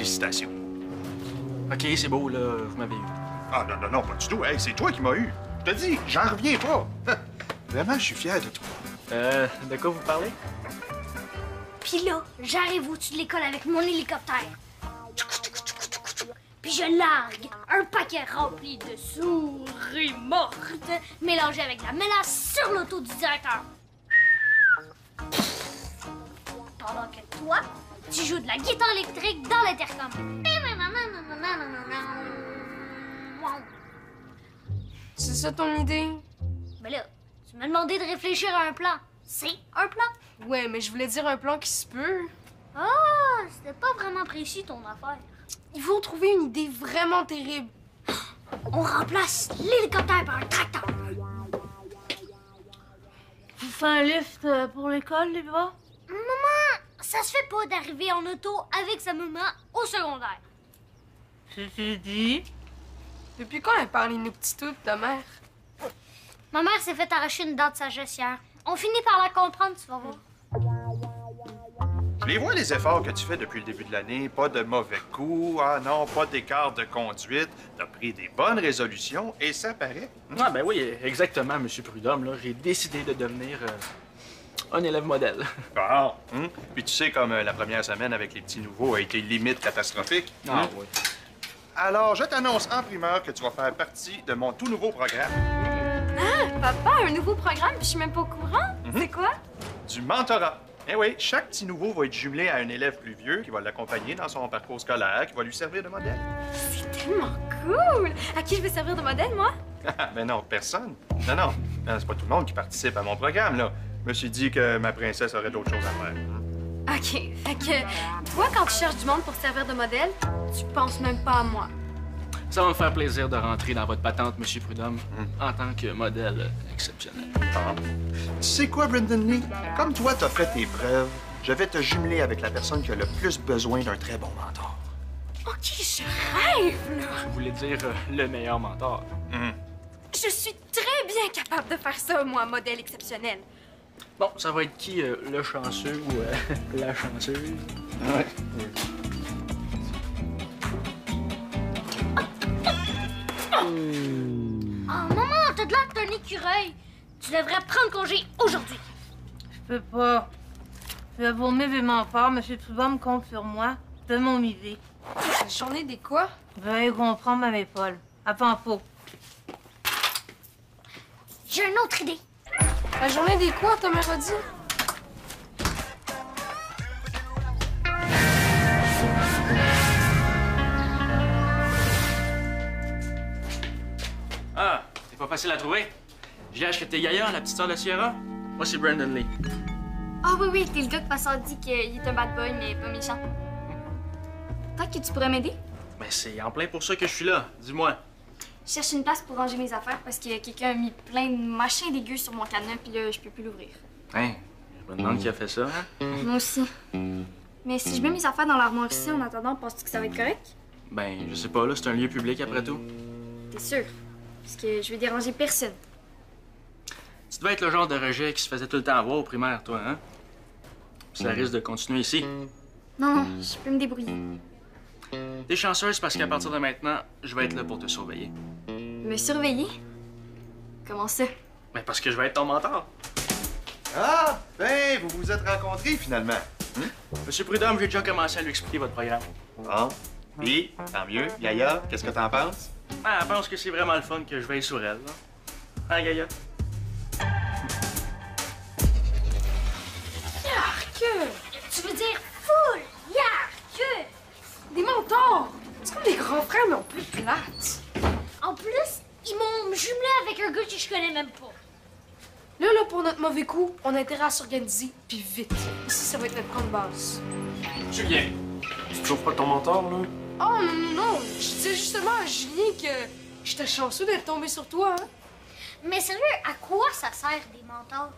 Félicitations. OK, c'est beau, là. Vous m'avez eu. Ah non, non, non, pas du tout. Hey, c'est toi qui m'as eu. Je te dis, j'en reviens pas. Vraiment, je suis fier de toi. De quoi vous parlez? Puis là, j'arrive au-dessus de l'école avec mon hélicoptère. Puis je largue un paquet rempli de souris mortes mélangé avec de la mélasse sur l'auto du directeur. Pendant que toi, tu joues de la guitare électrique dans l'intercom. C'est ça ton idée? Mais là, tu m'as demandé de réfléchir à un plan. C'est un plan? Ouais, mais je voulais dire un plan qui se peut. Ah, c'était pas vraiment précis ton affaire. Il faut trouver une idée vraiment terrible. On remplace l'hélicoptère par un tracteur. Vous faites un lift pour l'école, les gars? Maman, ça se fait pas d'arriver en auto avec sa maman au secondaire. C'est dit. Depuis quand elle parle inuktitut de ta mère? Ma mère s'est fait arracher une dent de sagesse hier. On finit par la comprendre, tu vas voir. Je les vois, les efforts que tu fais depuis le début de l'année. Pas de mauvais coups. Ah non, pas d'écart de conduite. T'as pris des bonnes résolutions et ça paraît. Ah, ben oui, exactement, M. Prudhomme. Là, j'ai décidé de devenir un élève modèle. Ah, Puis tu sais, comme la première semaine avec les petits nouveaux a été limite catastrophique. Ah, oui. Alors, je t'annonce en primeur que tu vas faire partie de mon tout nouveau programme. Papa, un nouveau programme, je suis même pas au courant. C'est quoi? Du mentorat. Eh oui, chaque petit nouveau va être jumelé à un élève plus vieux qui va l'accompagner dans son parcours scolaire, qui va lui servir de modèle. C'est tellement cool! À qui je vais servir de modèle, moi? Ben non, personne. Non, non. C'est pas tout le monde qui participe à mon programme, là. Je me suis dit que ma princesse aurait d'autres choses à faire. OK. Fait que toi, quand tu cherches du monde pour servir de modèle, tu penses même pas à moi. Ça va me faire plaisir de rentrer dans votre patente, M. Prudhomme, en tant que modèle exceptionnel. Ah. Tu sais quoi, Brendan Lee? Comme toi, t'as fait tes preuves, je vais te jumeler avec la personne qui a le plus besoin d'un très bon mentor. OK, je rêve, là! Vous voulez dire le meilleur mentor? Je suis très bien capable de faire ça, moi, modèle exceptionnel. Bon, ça va être qui, le chanceux ou la chanceuse? Ouais. Oh, maman, t'as de l'air que t'es un écureuil. Tu devrais prendre congé aujourd'hui. Je peux pas. Je vais vomir vraiment fort. Monsieur Prudhomme compte sur moi. De mon idée. La journée des quoi? Veuillez comprendre ma épaule. Avant pas. J'ai une autre idée. La journée des quoi, ta mère a dit? Ah, c'est pas facile à trouver. J'ai acheté Yaya, la petite sœur de Sierra. Moi, c'est Brandon Lee. Ah oui, oui, t'es le gars que Passant dit qu'il est un bad boy, mais pas méchant. Peut-être que tu pourrais m'aider? Ben, c'est en plein pour ça que je suis là. Dis-moi. Je cherche une place pour ranger mes affaires parce que quelqu'un a mis plein de machins dégueux sur mon cadenas, puis là, je peux plus l'ouvrir. Hein? Je me demande qui a fait ça, hein? Moi aussi. Mais si je mets mes affaires dans l'armoire ici en attendant, penses-tu que ça va être correct? Ben, je sais pas, là, c'est un lieu public après tout. T'es sûr? Parce que je vais déranger personne. Tu devais être le genre de rejet qui se faisait tout le temps avoir au primaire, toi, hein? Puis ça risque de continuer ici. Non, non, je peux me débrouiller. T'es chanceuse parce qu'à partir de maintenant, je vais être là pour te surveiller. Me surveiller? Comment ça? Ben, parce que je vais être ton mentor. Ah, ben, vous vous êtes rencontrés finalement. Monsieur Prudhomme, j'ai déjà commencé à lui expliquer votre programme. Bon. Puis, tant mieux. Yaya, qu'est-ce que t'en penses? Ah, elle pense que c'est vraiment le fun que je veille sur elle, là. Hein, Yaya? Yark! Tu veux dire full yark! Des mentors! C'est comme des grands frères, mais en plus plates. En plus, ils m'ont jumelé avec un gars que je connais même pas. Là, pour notre mauvais coup, on a intérêt à s'organiser, puis vite. Ici, ça va être notre point de base. Julien. C'est toujours pas ton mentor, là? Oh non! Je disais justement à Julien que j'étais chanceux d'être tombé sur toi, hein? Mais sérieux, à quoi ça sert des mentors?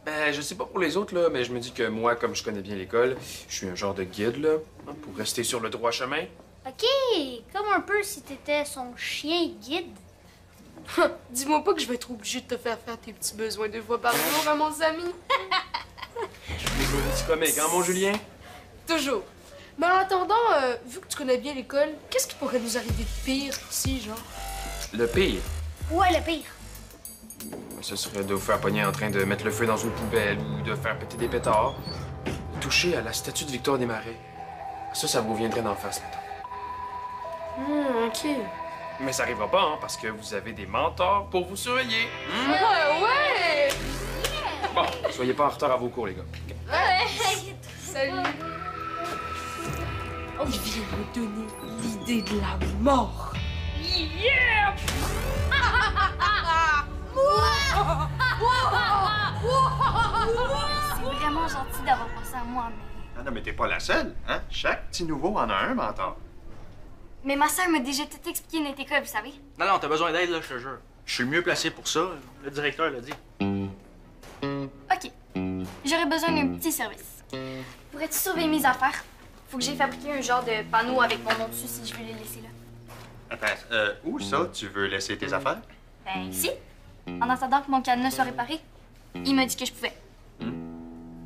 Ben, je sais pas pour les autres, là, mais je me dis que moi, comme je connais bien l'école, je suis un genre de guide, là, pour rester sur le droit chemin. OK, comme un peu si t'étais son chien guide. Dis-moi pas que je vais être obligée de te faire faire tes petits besoins 2 fois par jour à mon ami. Je suis petit comique, hein, mon Julien? Toujours. Mais en attendant, vu que tu connais bien l'école, qu'est-ce qui pourrait nous arriver de pire ici, genre? Le pire, Ouais, le pire. ce serait de vous faire pogner en train de mettre le feu dans une poubelle ou de faire péter des pétards. Toucher à la statue de Victoire Desmarais. Ça vous viendrait d'en face, maintenant. OK. Mais ça arrivera pas, hein, parce que vous avez des mentors pour vous surveiller. Ouais! Bon, soyez pas en retard à vos cours, les gars. Salut! Il vient me donner l'idée de la mort. Yeah! C'est vraiment gentil d'avoir pensé à moi, mais... Ah non, mais t'es pas la seule, hein? Chaque petit nouveau en a un mentor. Mais ma sœur m'a déjà tout expliqué notre école, vous savez. Non, t'as besoin d'aide, là, je te jure. Je suis le mieux placé pour ça. Le directeur l'a dit. OK. J'aurais besoin d'un petit service. Pourrais-tu surveiller mes affaires? Faut que j'ai fabriqué un genre de panneau avec mon nom dessus si je veux les laisser là. Attends, où ça, tu veux laisser tes affaires? Ben, ici. En attendant que mon cadenas soit réparé, il m'a dit que je pouvais.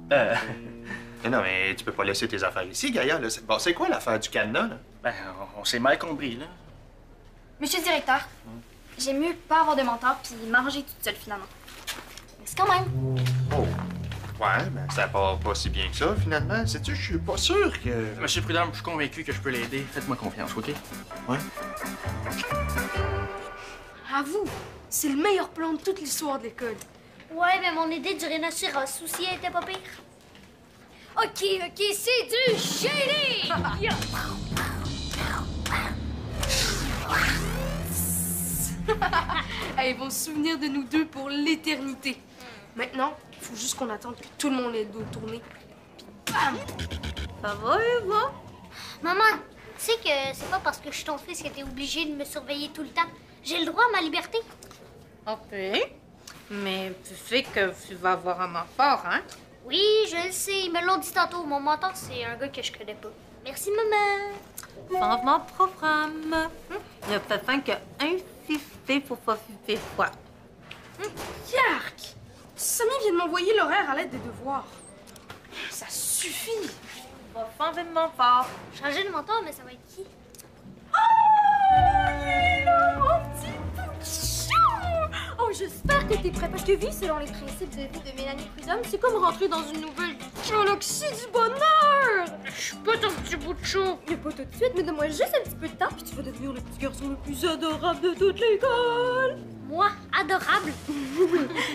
Non, mais tu peux pas laisser tes affaires ici, Gaïa. Là. Bon, c'est quoi l'affaire du cadenas, là? Ben, on s'est mal compris, là. Monsieur le directeur, j'aime mieux pas avoir de mentor puis m'arranger toute seule finalement. Mais c'est quand même. Oh. Ouais, mais ça part pas si bien que ça, finalement. Sais-tu, je suis pas sûr que... Monsieur Prudhomme, je suis convaincu que je peux l'aider. Faites-moi confiance, OK? Ouais. Avoue, c'est le meilleur plan de toute l'histoire de l'école. Ouais, mais mon idée du rhinocéros aussi elle était pas pire. OK, c'est du shady! Yeah. Ils vont se souvenir de nous deux pour l'éternité. Maintenant, il faut juste qu'on attende que tout le monde ait le dos tourné. Puis bam! Ça va, Eva? Maman, tu sais que c'est pas parce que je suis ton fils que t'es obligé de me surveiller tout le temps. J'ai le droit à ma liberté. OK. Mais tu sais que tu vas avoir un mentor, hein? Oui, je le sais. Ils me l'ont dit tantôt. Mon mentor, c'est un gars que je connais pas. Merci, maman. Changement de programme. Le pépin qui a insisté pour pas fuiter froid. Yark! Samy vient de m'envoyer l'horaire à l'aide des devoirs. Ça suffit! On va changer de mentor. Changer de mentor, mais ça va être qui? Oh, j'espère que t'es prêt, parce que oui, selon les principes de vie de Mélanie Prudhomme, c'est comme rentrer dans une nouvelle galaxie du bonheur! Je suis pas ton petit bout de chou. Mais pas tout de suite, mais donne-moi juste un petit peu de temps, puis tu vas devenir le petit garçon le plus adorable de toute l'école! Moi, adorable.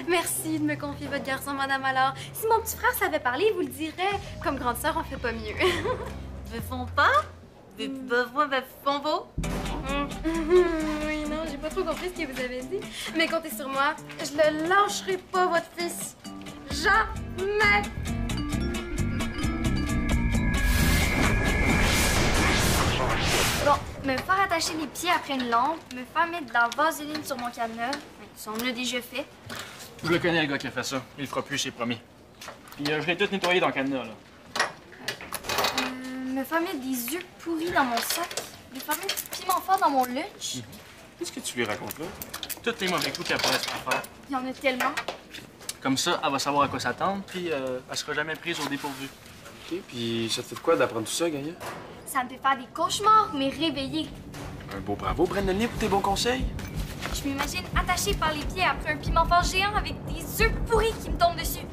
Merci de me confier votre garçon, Madame Allard. Si mon petit frère savait parler, il vous le dirait. Comme grande sœur, on fait pas mieux. Ils font pas? Des besoins de flambeau? Oui, non, j'ai pas trop compris ce que vous avez dit. Mais comptez sur moi, je le lâcherai pas, votre fils. Jamais! Bon, me faire attacher les pieds après une lampe, me faire mettre de la vaseline sur mon cadenas, ça on l'a déjà fait. Je le connais, le gars qui a fait ça. Il le fera plus, c'est promis. Puis je l'ai tout nettoyé dans le cadenas, là. Me faire mettre des œufs pourris dans mon sac, me faire mettre du piment fort dans mon lunch. Qu'est-ce que tu lui racontes là? Tous les mauvais coups qu'elle pourrait se faire. Il y en a tellement. Comme ça, elle va savoir à quoi s'attendre, puis elle sera jamais prise au dépourvu. OK, puis ça te fait de quoi d'apprendre tout ça, Gaïa? Ça me fait faire des cauchemars, mais réveiller. Un beau bravo, Brandon, pour tes bons conseils. Je m'imagine attachée par les pieds après un piment fort géant avec des œufs pourris qui me tombent dessus.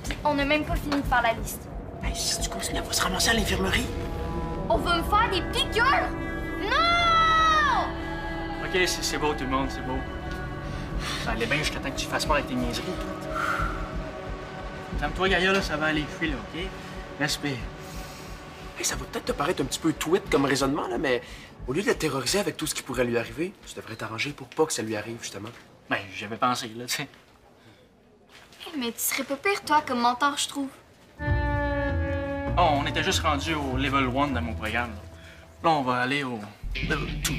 Puis on n'a même pas fini de faire la liste. Hey, si tu continues, elle va se ramasser à l'infirmerie. On va me faire des piqûres! Non! OK, c'est beau, tout le monde, c'est beau. Ça allait bien jusqu'à temps que tu fasses pas avec tes niaiseries. Calme-toi, Gaïa, là, ça va aller fuir, là, OK? Respire. Hey, ça va peut-être te paraître un petit peu tweet comme raisonnement, là, mais au lieu de la terroriser avec tout ce qui pourrait lui arriver, tu devrais t'arranger pour pas que ça lui arrive, justement. Ben, j'avais pensé, là, tu sais. Mais tu serais pas pire, toi, comme mentor, je trouve. Oh, on était juste rendu au level 1 dans mon programme. Là, on va aller au level 2.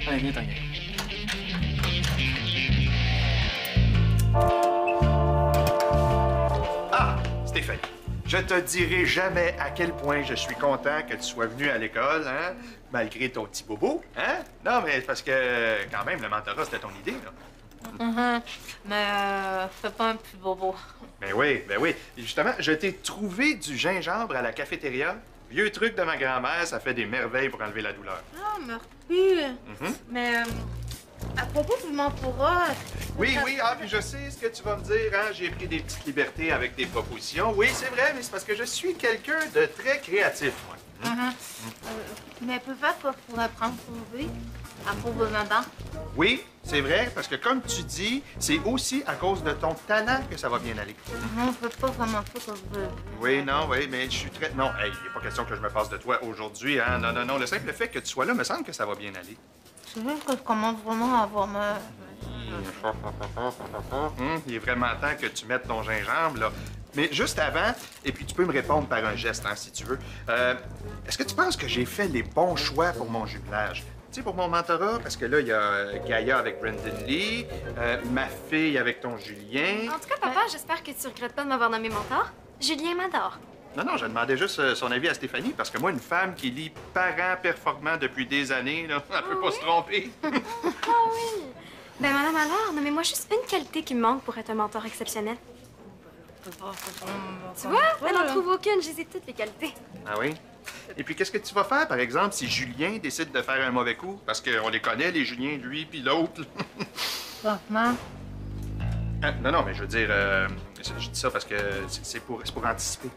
Allez, viens, t'en Ah, Stéphanie, je te dirai jamais à quel point je suis content que tu sois venue à l'école, hein, malgré ton petit bobo, hein? Non, mais parce que, quand même, le mentorat, c'était ton idée, là. Mais fais pas un petit bobo. Ben oui, ben oui. Et justement, je t'ai trouvé du gingembre à la cafétéria. Vieux truc de ma grand-mère, ça fait des merveilles pour enlever la douleur. Ah, merci. Mais à propos du mentorat... Oui, puis je sais ce que tu vas me dire, hein. J'ai pris des petites libertés avec tes propositions. Oui, c'est vrai, mais c'est parce que je suis quelqu'un de très créatif, moi. Mais peut-être que je pourrais prendre congé à cause de maman. Oui, c'est vrai, parce que comme tu dis, c'est aussi à cause de ton talent que ça va bien aller. Non, je peux pas vraiment ça que je veux. Oui, mais je suis très... Non, il n'est pas question que je me passe de toi aujourd'hui, hein. Non. Le simple fait que tu sois là me semble que ça va bien aller. C'est juste que je commence vraiment à avoir mal. Il est vraiment temps que tu mettes ton gingembre, là. Mais juste avant, et puis tu peux me répondre par un geste, hein, si tu veux. Est-ce que tu penses que j'ai fait les bons choix pour mon jumelage? Tu sais, pour mon mentorat, parce que là, il y a Gaïa avec Brandon Lee, ma fille avec ton Julien. En tout cas, papa, j'espère que tu regrettes pas de m'avoir nommé mentor. Julien m'adore. Non, je demandais juste son avis à Stéphanie, parce que moi, une femme qui lit parents performants depuis des années, là, elle peut pas se tromper. Ah oui! Ben, madame, alors, nommez-moi juste une qualité qui me manque pour être un mentor exceptionnel. Tu vois? Elle n'en trouve aucune, j'ai toutes les qualités. Ah oui? Et puis, qu'est-ce que tu vas faire, par exemple, si Julien décide de faire un mauvais coup? Parce qu'on les connaît, les Juliens, lui puis l'autre. Franchement. Non, mais je veux dire, je dis ça parce que c'est pour anticiper.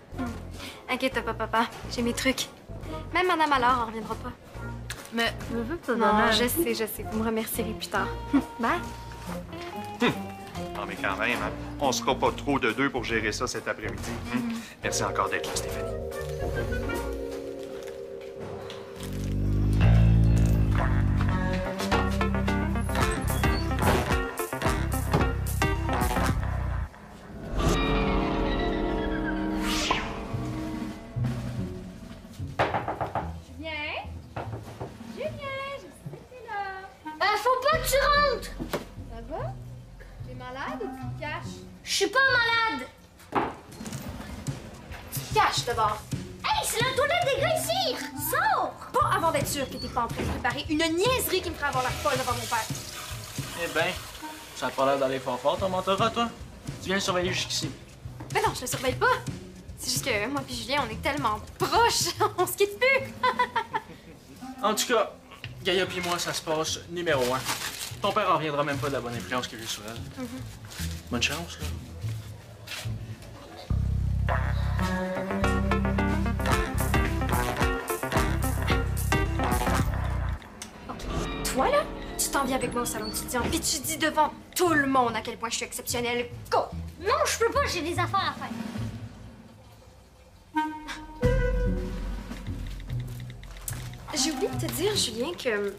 Inquiète pas, papa. J'ai mes trucs. Même madame alors en reviendra pas. Mais je veux te Non, donner... je sais. Vous me remercierez plus tard. Bye. Non, mais quand même, hein, on sera pas trop de deux pour gérer ça cet après-midi. Merci encore d'être là, Stéphanie. Faut pas que tu rentres! Ça va? T'es malade ou tu te caches? Je suis pas malade! Tu te caches d'abord. Hey, c'est la toilette des gars ici! Sors! Pas avant d'être sûr que t'es pas en train de préparer une niaiserie qui me ferait avoir la folle devant mon père. Eh ben, ça a pas l'air d'aller fort ton mentorat, toi. Tu viens le surveiller jusqu'ici. Ben non, je le surveille pas. C'est juste que moi puis Julien, on est tellement proches, on se quitte plus. En tout cas, Gaïa puis moi, ça se passe numéro 1. Ton père en reviendra même pas de la bonne influence qu'il a eue sur elle. Bonne chance, là. Toi, là, tu t'en viens avec moi au salon étudiant, puis tu dis devant tout le monde à quel point je suis exceptionnelle. Go! Non, je peux pas, j'ai des affaires à faire. J'ai oublié de te dire, Julien, que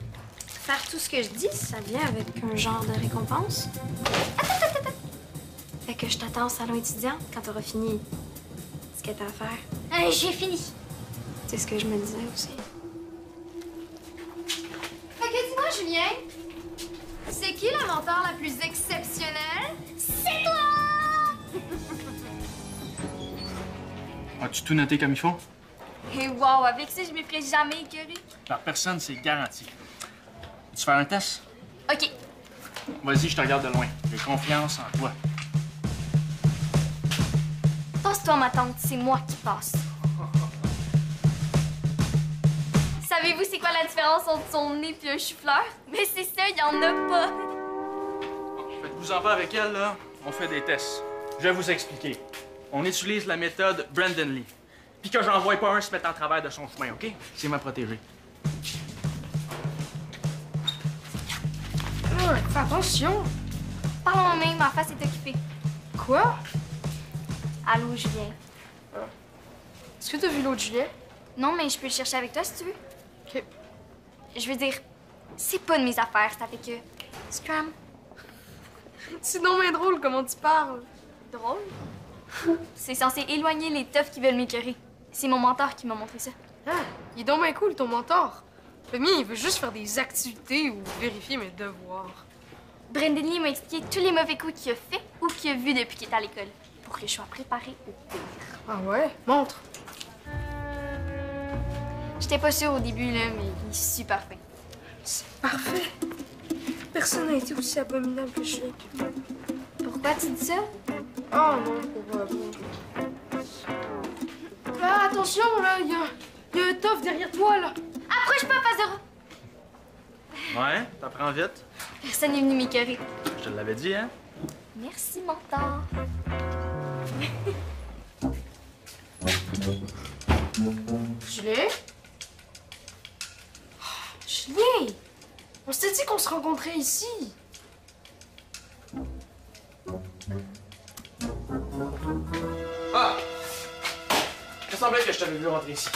faire tout ce que je dis, ça vient avec un genre de récompense. Attends. Fait que je t'attends au salon étudiant quand t'auras fini ce que t'as à faire. J'ai fini. C'est ce que je me disais aussi. Fait que dis-moi, Julien, c'est qui la mentor la plus exceptionnelle? C'est toi! As-tu tout noté comme il faut? Et wow, avec ça, je me ferais jamais écœurer. Par personne, c'est garanti. Tu fais un test? OK. Vas-y, je te regarde de loin. J'ai confiance en toi. Passe-toi, ma tante, c'est moi qui passe. Savez-vous c'est quoi la différence entre son nez et un chou-fleur? Mais c'est ça, il y en a pas. Faites-vous en pas avec elle, là. On fait des tests. Je vais vous expliquer. On utilise la méthode Brandon Lee. Puis que j'en vois pas un se mettre en travers de son chemin, OK? C'est ma protégée. Fais attention. Parlons même, ma face est occupée. Quoi? Allô, Julien. Est-ce que t'as vu l'autre Julien? Non, mais je peux le chercher avec toi si tu veux. OK. Je veux dire, c'est pas de mes affaires, ça fait que... Scram. C'est non mais drôle comment tu parles. Drôle. C'est censé éloigner les teufs qui veulent m'écœurer. C'est mon mentor qui m'a montré ça. Ah, il est donc bien cool ton mentor. Le mien, il veut juste faire des activités ou vérifier mes devoirs. Brandon Lee m'a expliqué tous les mauvais coups qu'il a fait ou qu'il a vus depuis qu'il est à l'école. Pour que je sois préparée au pire. Ah ouais? Montre. J'étais pas sûre au début, là, mais il est super fin. C'est parfait. Personne n'a été aussi abominable que je suis. Pourquoi tu dis ça? Oh non, pour... Ah, attention, là, il prof derrière toi, là. Approche pas, Fazero. Ouais, t'apprends vite. Personne n'est venu m'écœurer. Je te l'avais dit, hein? Merci, mentor. Julien? Julien! On s'était dit qu'on se rencontrait ici. Ah! Il me semblait que je t'avais vu rentrer ici.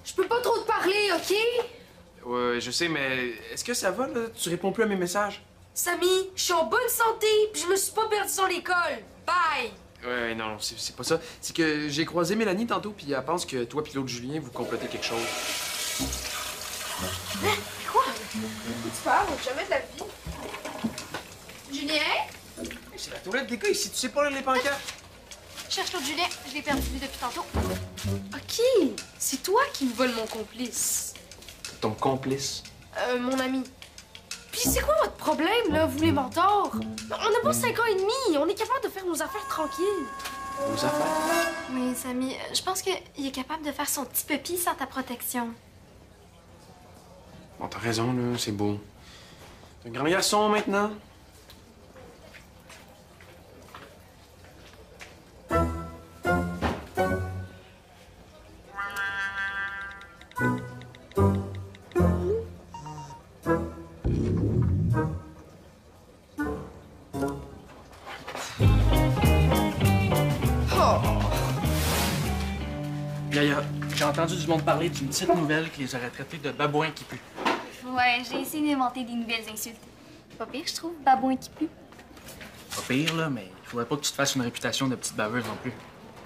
Je peux pas trop te parler, OK? Ouais, je sais, mais est-ce que ça va, là? Tu réponds plus à mes messages? Samy, je suis en bonne santé, puis je me suis pas perdue sur l'école. Bye! Ouais, non, c'est pas ça. C'est que j'ai croisé Mélanie tantôt, puis elle pense que toi puis l'autre Julien, vous complotez quelque chose. Quoi? Tu parles, jamais de la vie. Julien? C'est la toilette des gars ici, tu sais pas lire les pancartes? Cherche l'autre Julien, je l'ai perdu depuis tantôt. OK, c'est toi qui me voles mon complice. Ton complice. Mon ami. Puis c'est quoi votre problème, là, vous les mentors? On a pas 5 ans et demi, on est capable de faire nos affaires tranquilles. Vos affaires? Oui, Samy, je pense qu'il est capable de faire son petit pépi sans ta protection. Bon, t'as raison, là, c'est beau. T'es un grand garçon maintenant. Gaïa, j'ai entendu du monde parler d'une petite nouvelle qui les aurait traités de babouins qui puent. Ouais, j'ai essayé d'inventer des nouvelles insultes. Pas pire, je trouve, babouin qui pue. Pas pire, là, mais il faudrait pas que tu te fasses une réputation de petite baveuse non plus.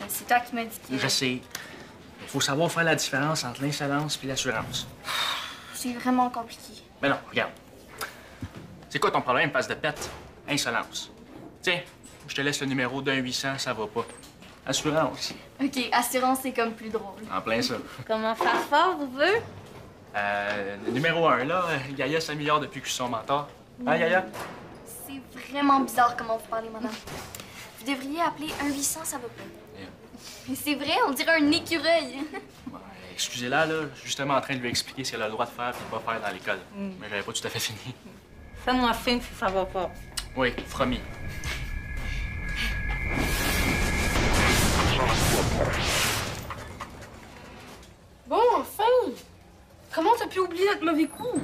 C'est toi qui m'as dit que... Je sais. Il faut savoir faire la différence entre l'insolence et l'assurance. C'est vraiment compliqué. Mais non, regarde. C'est quoi ton problème, face de pète? Insolence. Tiens, je te laisse le numéro d'un 800, ça va pas. Assurance. OK, assurance, c'est comme plus drôle. En plein ça. Comment faire fort, vous voulez? Le numéro 1, là, Gaïa s'améliore depuis que je suis son mentor. Hein, Gaïa? C'est vraiment bizarre comment vous parlez, madame. Vous devriez appeler un 800, ça va pas. Yeah. Mais c'est vrai, on dirait un écureuil. Ouais, excusez-la, là, je suis justement en train de lui expliquer ce qu'elle a le droit de faire et de pas faire dans l'école. Mais j'avais pas tout à fait fini. Fais-moi signe si ça va pas. Oui, promis. Bon, enfin! Comment t'as pu oublier notre mauvais coup?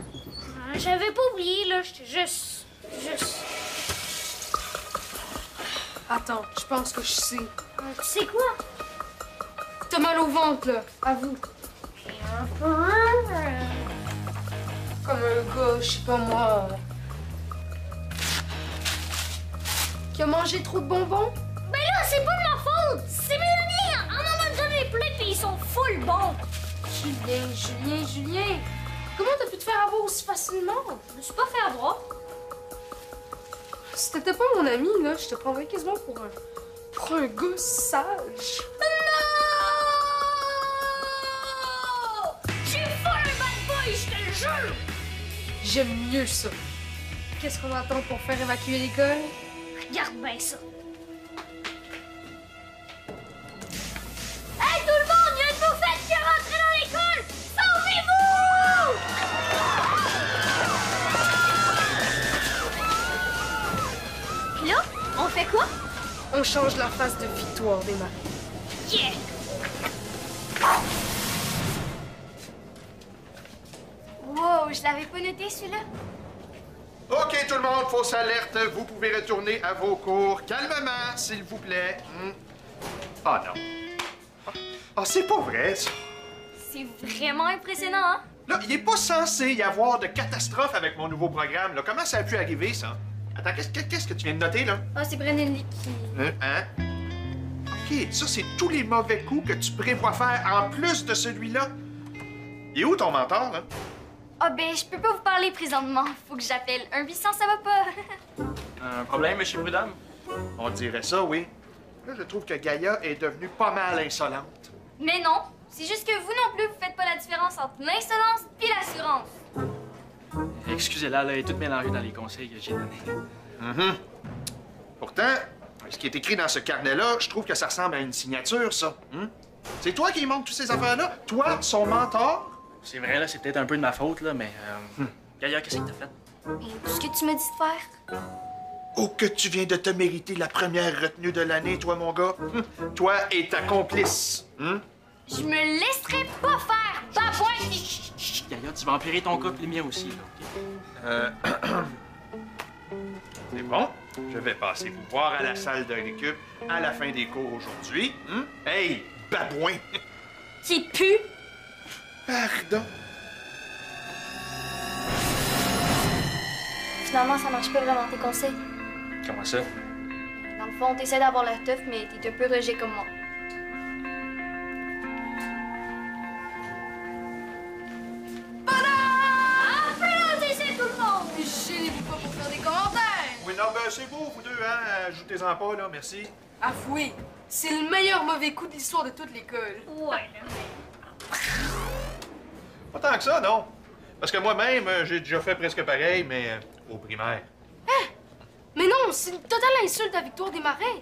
J'avais pas oublié, là. J'étais juste... Attends, je pense que je sais. Tu sais quoi? T'as mal au ventre, là. Avoue. Un peu... Comme un gars, je sais pas moi. Qui a mangé trop de bonbons? Ben là, c'est pas de ma faute! C'est Mélanie! Elle m'en a donné plein pis ils sont full bons! Julien! Comment t'as pu te faire avoir aussi facilement? Je me suis pas fait avoir. Si t'étais pas mon ami, là, je te prendrais quasiment pour un gars sage. Non! Je suis full un bad boy, je te le jure! J'aime mieux ça. Qu'est-ce qu'on attend pour faire évacuer l'école? Regarde bien ça. Hey tout le monde, il y a une bouffette qui est rentrée dans l'école! Sauvez-vous! Puis là, on fait quoi? On change la face de Victoire des Marais. Yeah! Wow, je l'avais pas noté, celui-là. OK, tout le monde, fausse alerte. Vous pouvez retourner à vos cours. Calmement, s'il vous plaît. Ah non. Ah, c'est pas vrai, ça. C'est vraiment impressionnant, hein? Là, il est pas censé y avoir de catastrophe avec mon nouveau programme. Là. Comment ça a pu arriver, ça? Attends, qu'est-ce que tu viens de noter, là? Ah, c'est Brennan Lee qui... Hein? OK, ça, c'est tous les mauvais coups que tu prévois faire en plus de celui-là. Il est où ton mentor, là? Ah ben, je peux pas vous parler présentement. Faut que j'appelle. Un 800, ça va pas. Un problème, monsieur Prudhomme? On dirait ça, oui. Là, je trouve que Gaïa est devenue pas mal insolente. Mais non, c'est juste que vous non plus, vous faites pas la différence entre l'insolence et l'assurance. Excusez-la, là, elle est toute mélangée dans les conseils que j'ai donnés. Pourtant, ce qui est écrit dans ce carnet-là, je trouve que ça ressemble à une signature, ça. C'est toi qui montre toutes ces affaires-là? Toi, son mentor? C'est vrai, là, c'est peut-être un peu de ma faute, là, mais... Gaïa, qu'est-ce que t'as fait? Et ce que tu m'as dit de faire? Oh, que tu viens de te mériter la première retenue de l'année, toi, mon gars. Toi et ta complice. Je me laisserai pas faire! Babouin! Gaïa, tu vas empirer ton cas et les miens aussi, là, OK? C'est bon. Je vais passer vous voir à la salle de récup à la fin des cours aujourd'hui. Hey, babouin! Qui pue? Pardon. Finalement, ça marche pas vraiment tes conseils. Comment ça? Dans le fond, t'essaies d'avoir la teuf, mais t'es un peu rejet comme moi. Applaudissez tout le monde! Gênez-vous pas pour faire des commentaires! Oui, non, ben c'est beau, vous deux, hein? Ajoutez-en pas, là, merci. Avouez, c'est le meilleur mauvais coup de l'histoire de toute l'école. Ouais, Pas tant que ça, non. Parce que moi-même, j'ai déjà fait presque pareil, mais au primaire. Mais non, c'est une totale insulte à Victoire des Marais.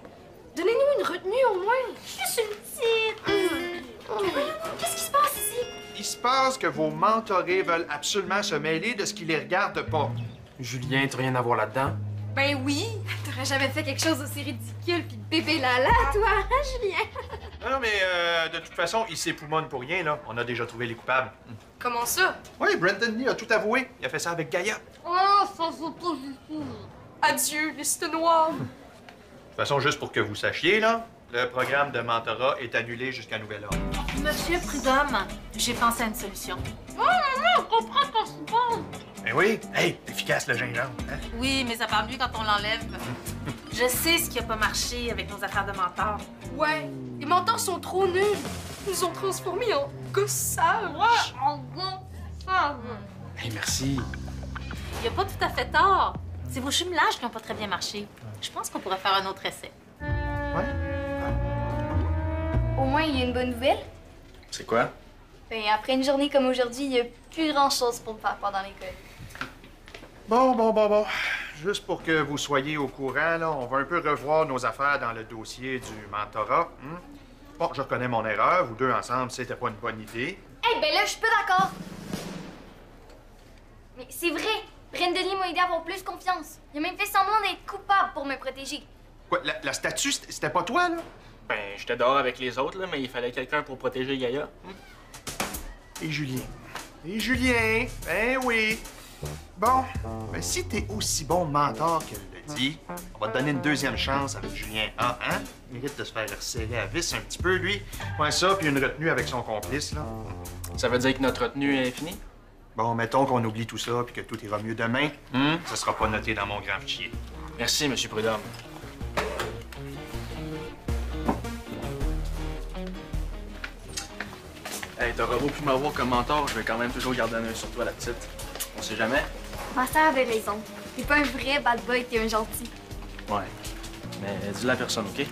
Donnez-nous une retenue au moins. juste une petite. Qu'est-ce qui se passe ici? Il se passe que vos mentorés veulent absolument se mêler de ce qui les regarde pas. Julien, t'as rien à voir là-dedans? Ben oui! T'aurais jamais fait quelque chose d'aussi ridicule puis bébé lala, toi, hein, Julien? Non, mais de toute façon, il s'époumonne pour rien, là. On a déjà trouvé les coupables. Comment ça? Oui, Brandon Lee a tout avoué. Il a fait ça avec Gaïa. Oh, ça c'est pas juste. Adieu, liste noire. De toute façon, juste pour que vous sachiez, là, le programme de mentorat est annulé jusqu'à nouvel ordre. Monsieur Prudhomme, j'ai pensé à une solution. Je comprends ce qui se passe. Ben oui. Hey, efficace le gingembre, hein? Oui, mais ça part mieux quand on l'enlève. Je sais ce qui a pas marché avec nos affaires de mentor. Ouais, les mentors sont trop nuls. Ils nous ont transformés en gossages. En bon sens. Hey, merci. Il a pas tout à fait tort. C'est vos jumelages qui n'ont pas très bien marché. Je pense qu'on pourrait faire un autre essai. Ouais. Au moins, il y a une bonne nouvelle. C'est quoi? Ben, après une journée comme aujourd'hui, il y a plus grand-chose pour me faire peur dans l'école. Bon. Juste pour que vous soyez au courant, là, on va un peu revoir nos affaires dans le dossier du mentorat. Bon, je reconnais mon erreur. Vous deux ensemble, c'était pas une bonne idée. Eh ben là, je suis pas d'accord. Mais c'est vrai, Brandon Lee m'a aidé à avoir plus confiance. Il a même fait semblant d'être coupable pour me protéger. Quoi, la statue, c'était pas toi, là? Ben, j'étais dehors avec les autres, là, mais il fallait quelqu'un pour protéger Gaïa. Et Julien. Ben oui. Bon, ben si t'es aussi bon mentor qu'elle le dit, on va te donner une deuxième chance avec Julien. Ah, hein? Il mérite de se faire resserrer à vis un petit peu, lui. Ouais, ça, puis une retenue avec son complice, là. Ça veut dire que notre retenue est finie? Bon, mettons qu'on oublie tout ça puis que tout ira mieux demain. Ça sera pas noté dans mon grand fichier. Merci, Monsieur Prudhomme. Hey, t'auras beau plus m'avoir comme mentor, je vais quand même toujours garder un œil sur toi, la petite. On sait jamais. Ma sœur avait raison. T'es pas un vrai bad boy, t'es un gentil. Ouais. Mais dis-le à personne, OK?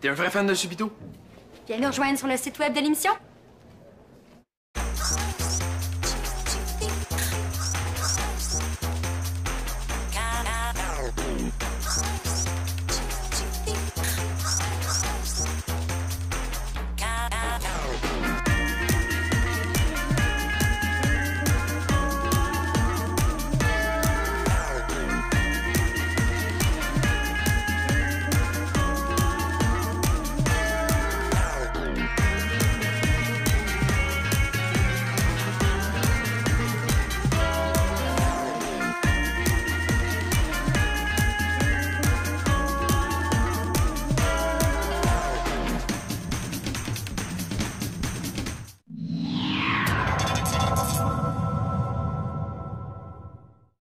T'es un vrai fan de Subito? Viens nous rejoindre sur le site web de l'émission.